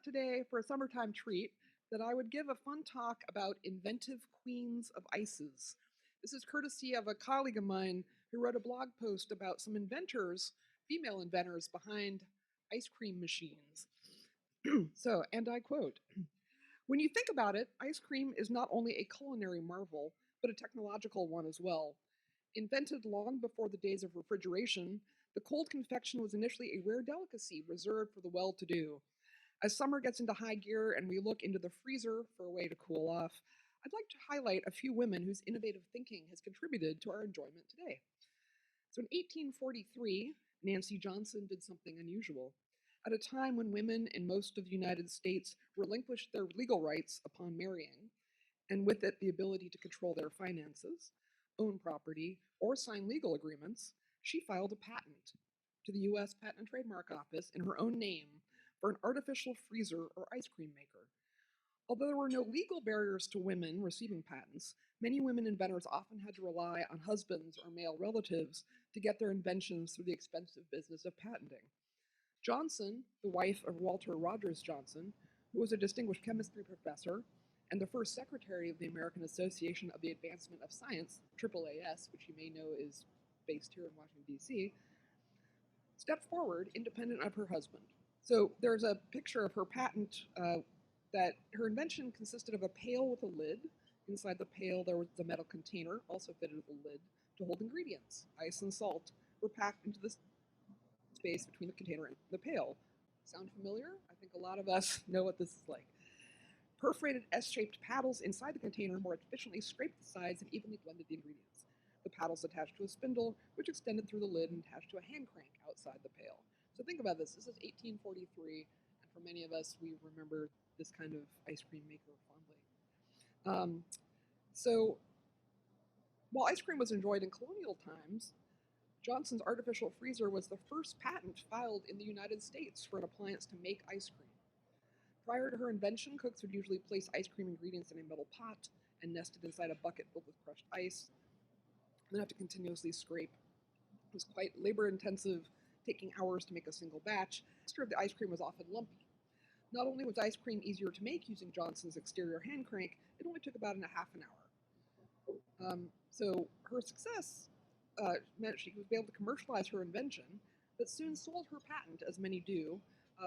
thought today, for a summertime treat, that I would give a fun talk about inventive queens of ices. This is courtesy of a colleague of mine who wrote a blog post about some inventors, female inventors, behind ice cream machines. And I quote, "When you think about it, ice cream is not only a culinary marvel, but a technological one as well. Invented long before the days of refrigeration, the cold confection was initially a rare delicacy reserved for the well-to-do. As summer gets into high gear and we look into the freezer for a way to cool off, I'd like to highlight a few women whose innovative thinking has contributed to our enjoyment today. So in 1843, Nancy Johnson did something unusual. At a time when women in most of the United States relinquished their legal rights upon marrying, and with it the ability to control their finances, own property, or sign legal agreements, she filed a patent to the US Patent and Trademark Office in her own name for an artificial freezer or ice cream maker. Although there were no legal barriers to women receiving patents, many women inventors often had to rely on husbands or male relatives to get their inventions through the expensive business of patenting. Johnson, the wife of Walter Rogers Johnson, who was a distinguished chemistry professor and the first secretary of the American Association of the Advancement of Science, AAAS, which you may know is based here in Washington, D.C., stepped forward independent of her husband. So there's a picture of her patent that her invention consisted of a pail with a lid. Inside the pail there was a metal container, also fitted with a lid, to hold ingredients. Ice and salt were packed into the space between the container and the pail. Sound familiar? I think a lot of us know what this is like. Perforated S-shaped paddles inside the container more efficiently scraped the sides and evenly blended the ingredients. The paddles attached to a spindle, which extended through the lid and attached to a hand crank outside the pail. So think about this. This is 1843, and for many of us, we remember this kind of ice cream maker fondly. So while ice cream was enjoyed in colonial times, Johnson's artificial freezer was the first patent filed in the United States for an appliance to make ice cream. Prior to her invention, cooks would usually place ice cream ingredients in a metal pot and nest it inside a bucket filled with crushed ice, and then have to continuously scrape. It was quite labor-intensive, taking hours to make a single batch. The texture of the ice cream was often lumpy. Not only was ice cream easier to make using Johnson's exterior hand crank, it only took about half an hour. So her success meant she was able to commercialize her invention, but soon sold her patent, as many do,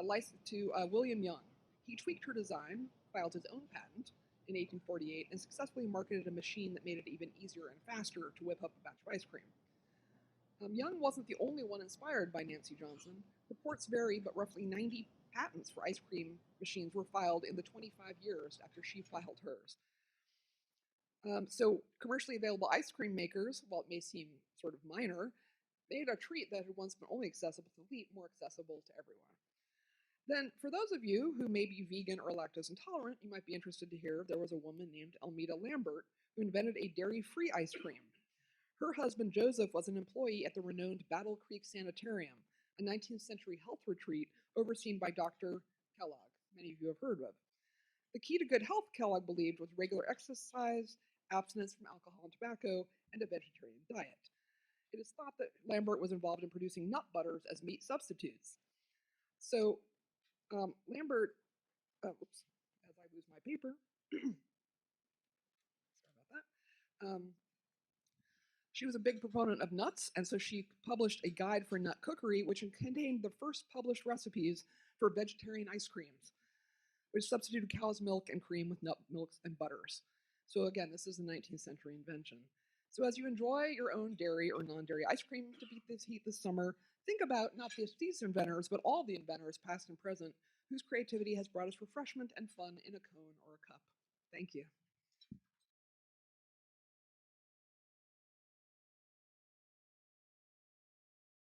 licensed to William Young. He tweaked her design, filed his own patent in 1848, and successfully marketed a machine that made it even easier and faster to whip up a batch of ice cream. Young wasn't the only one inspired by Nancy Johnson. Reports vary, but roughly 90 patents for ice cream machines were filed in the 25 years after she filed hers. So commercially available ice cream makers, while it may seem sort of minor, made a treat that had once been only accessible to the elite more accessible to everyone. Then, for those of you who may be vegan or lactose intolerant, you might be interested to hear there was a woman named Elmita Lambert who invented a dairy-free ice cream. Her husband Joseph was an employee at the renowned Battle Creek Sanitarium, a 19th century health retreat overseen by Dr. Kellogg, many of you have heard of. The key to good health, Kellogg believed, was regular exercise, abstinence from alcohol and tobacco, and a vegetarian diet. It is thought that Lambert was involved in producing nut butters as meat substitutes. So Lambert, oops, as I lose my paper, sorry about that. She was a big proponent of nuts, and so she published a guide for nut cookery, which contained the first published recipes for vegetarian ice creams, which substituted cow's milk and cream with nut milks and butters. So again, this is a 19th century invention. So as you enjoy your own dairy or non-dairy ice cream to beat this heat this summer, think about not just these inventors, but all the inventors, past and present, whose creativity has brought us refreshment and fun in a cone or a cup. Thank you.